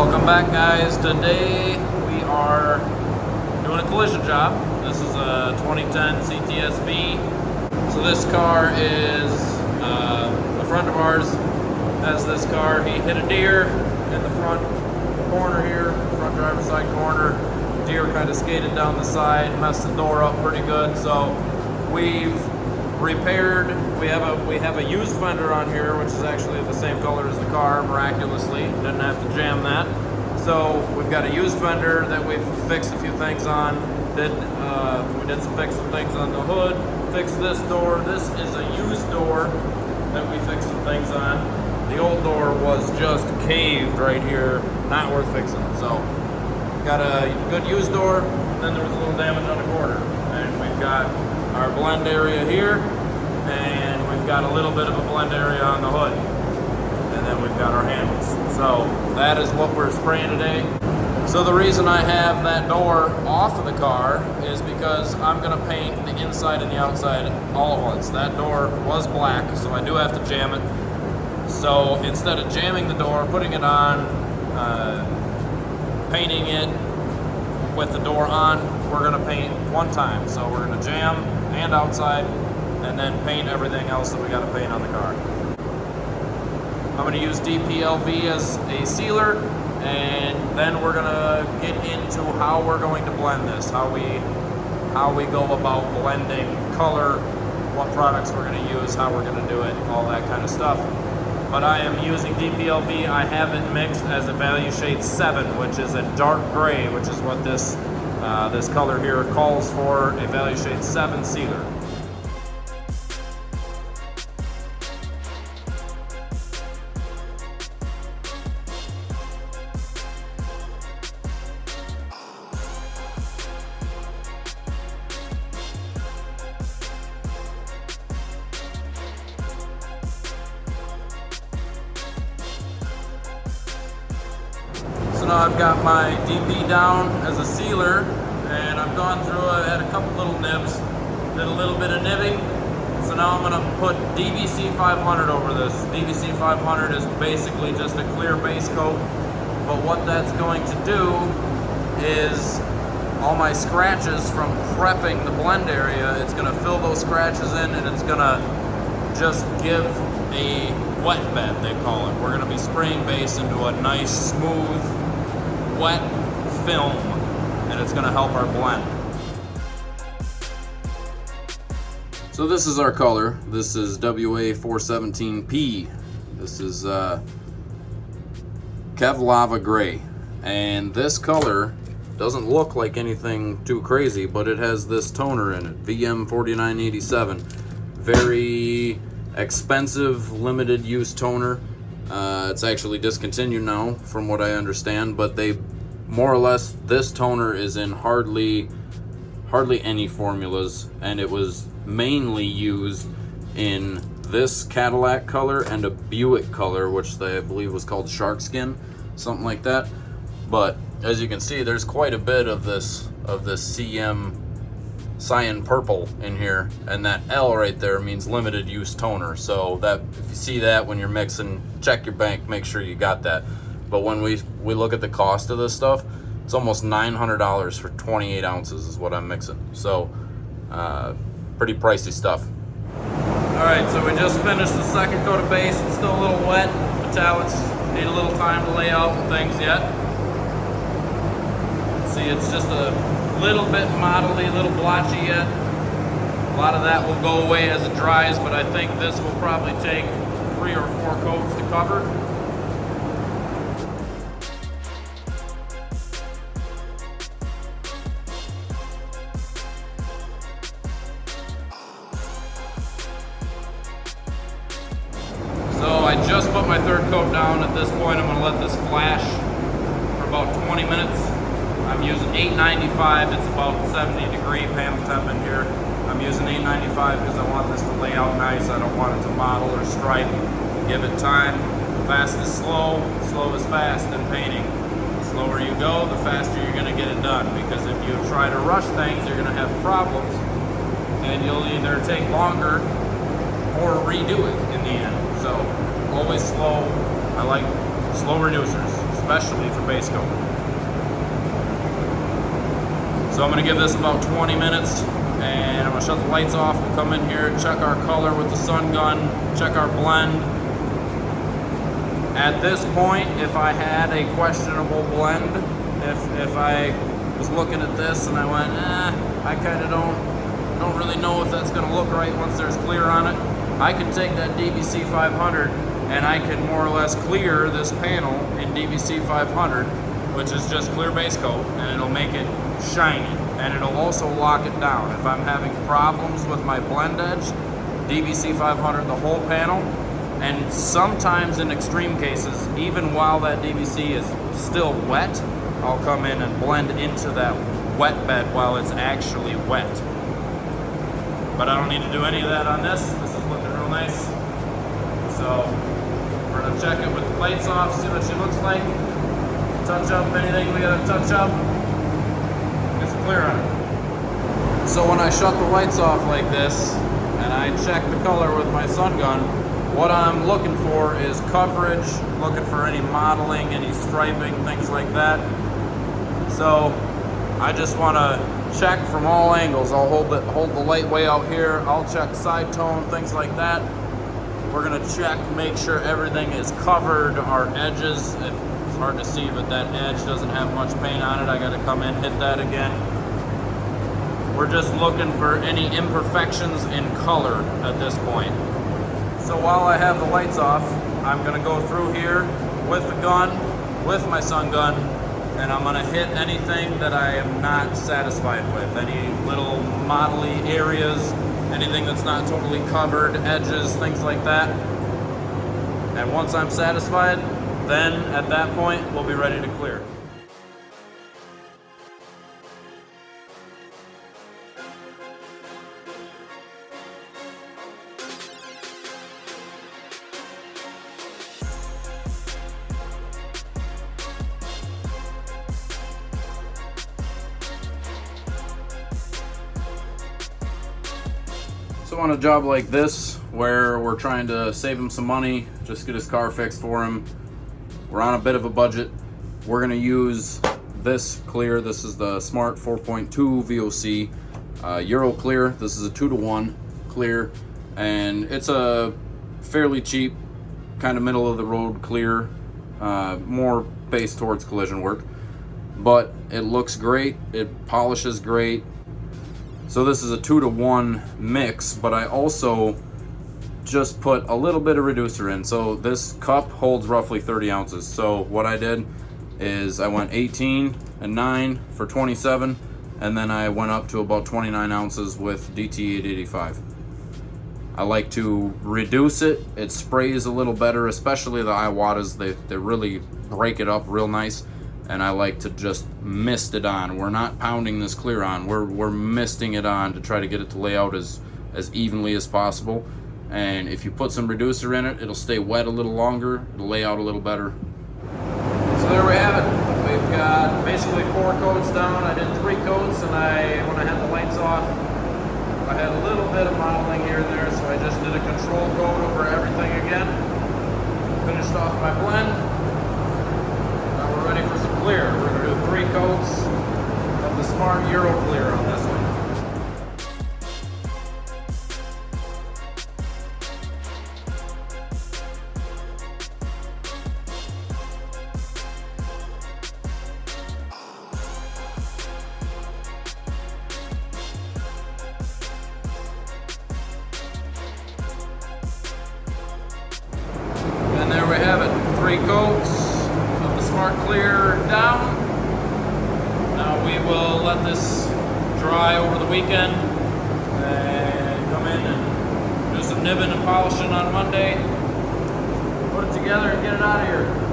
Welcome back, guys. Today we are doing a collision job. This is a 2010 ctsv. So this car is a friend of ours has this car. He hit a deer in the front corner here, front driver's side corner. Deer kind of skated down the side, messed the door up pretty good. So we've repaired. We have a used fender on here, which is actually the same color as the car. Miraculously, didn't have to jam that. So we've got a used fender that we've fixed a few things on. We did fix some things on the hood. Fixed this door. This is a used door that we fixed some things on. The old door was just caved right here, not worth fixing. So got a good used door. Then there was a little damage on the quarter, and we've got our blend area here, and we've got a little bit of a blend area on the hood, and then we've got our handles. So that is what we're spraying today. So the reason I have that door off of the car is because I'm going to paint the inside and the outside all at once. That door was black, so I do have to jam it. So instead of jamming the door, putting it on, painting it with the door on, we're going to paint one time. So we're going to jam and outside, and then paint everything else that we got to paint on the car. I'm going to use DPLV as a sealer, and then we're going to get into how we're going to blend this, how we go about blending color, what products we're going to use, how we're going to do it, all that kind of stuff. But I am using DPLV. I have it mixed as a value shade 7, which is a dark gray, which is what this color here calls for, a value shade 7 sealer. So now I've got my DP down as a sealer, and I've gone through it, had a couple little nibs, did a little bit of nibbing. So now I'm going to put DVC 500 over this. DVC 500 is basically just a clear base coat, but what that's going to do is all my scratches from prepping the blend area, it's going to fill those scratches in, and it's going to just give a wet bed, they call it. We're going to be spraying base into a nice, smooth, wet film, and it's going to help our blend. So this is our color. This is WA417P. This is kevlava gray, and this color doesn't look like anything too crazy, but it has this toner in it, VM4987. Very expensive, limited use toner. It's actually discontinued now, from what I understand, but they more or less, this toner is in hardly any formulas, and it was mainly used in this Cadillac color and a Buick color, which I believe was called shark skin, something like that. But as you can see, there's quite a bit of this CM cyan purple in here, and that L right there means limited use toner. So that if you see that when you're mixing, check your bank, make sure you got that. But when we look at the cost of this stuff, it's almost $900 for 28 ounces is what I'm mixing. So pretty pricey stuff. All right, so we just finished the second coat of base. It's still a little wet. Metallics need a little time to lay out and things yet. See, it's just a little bit modelly, a little blotchy yet. A lot of that will go away as it dries, but I think this will probably take 3 or 4 coats to cover. So I just put my third coat down. At this point, I'm going to let this flash for about 20 minutes. I'm using 895. It's about 70-degree panel temp in here. I'm using 895 because I want this to lay out nice. I don't want it to model or stripe. Give it time. Fast is slow. Slow is fast in painting. The slower you go, the faster you're going to get it done. Because if you try to rush things, you're going to have problems, and you'll either take longer or redo it in the end. So always slow. I like slow reducers, especially for base coat. So I'm gonna give this about 20 minutes and I'm gonna shut the lights off. We'll come in here, check our color with the sun gun, check our blend. At this point, if I had a questionable blend, if I was looking at this and I went, I kind of don't really know if that's gonna look right once there's clear on it, I can take that DVC 500 and I can more or less clear this panel in DVC 500, which is just clear base coat, and it'll make it shiny, and it'll also lock it down. If I'm having problems with my blend edge, DVC 500 the whole panel, and sometimes in extreme cases, even while that DVC is still wet, I'll come in and blend into that wet bed while it's actually wet. But I don't need to do any of that on this. This is looking real nice. So we're gonna check it with the lights off, see what she looks like. Touch up anything we gotta touch up. Get some clear on it. So when I shut the lights off like this, and I check the color with my sun gun, what I'm looking for is coverage, looking for any modeling, any striping, things like that. So I just want to check from all angles. I'll hold the light way out here. I'll check side tone, things like that. We're gonna check, make sure everything is covered, our edges. It's hard to see, but that edge doesn't have much paint on it. I gotta come in, hit that again. We're just looking for any imperfections in color at this point. So while I have the lights off, I'm gonna go through here with the gun, with my sun gun, and I'm gonna hit anything that I am not satisfied with, any little modelly areas, anything that's not totally covered, edges, things like that. And once I'm satisfied, then at that point, we'll be ready to clear. So on a job like this, where we're trying to save him some money, just get his car fixed for him, we're on a bit of a budget, we're gonna use this clear. This is the Smart 4.2 VOC Euro clear. This is a 2-to-1 clear, and it's a fairly cheap, kind of middle of the road clear, more based towards collision work, but it looks great, it polishes great. So this is a 2-to-1 mix, but I also just put a little bit of reducer in. So this cup holds roughly 30 ounces. So what I did is I went 18 and 9 for 27, and then I went up to about 29 ounces with DT 885. I like to reduce it. It sprays a little better, especially the Iwatas. They really break it up real nice. And I like to just mist it on. We're not pounding this clear on. We're misting it on to try to get it to lay out as evenly as possible. And if you put some reducer in it, it'll stay wet a little longer, it'll lay out a little better. So there we have it. We've got basically 4 coats down. I did 3 coats, and when I had the lights off, I had a little bit of modeling here and there, so I just did a control coat over everything again. Finished off my blend. Ready for some clear. We're going to do 3 coats of the Smart Euro clear on this one. And there we have it, 3 coats. Smart clear down. Now we will let this dry over the weekend and come in and do some nibbing and polishing on Monday. Put it together and get it out of here.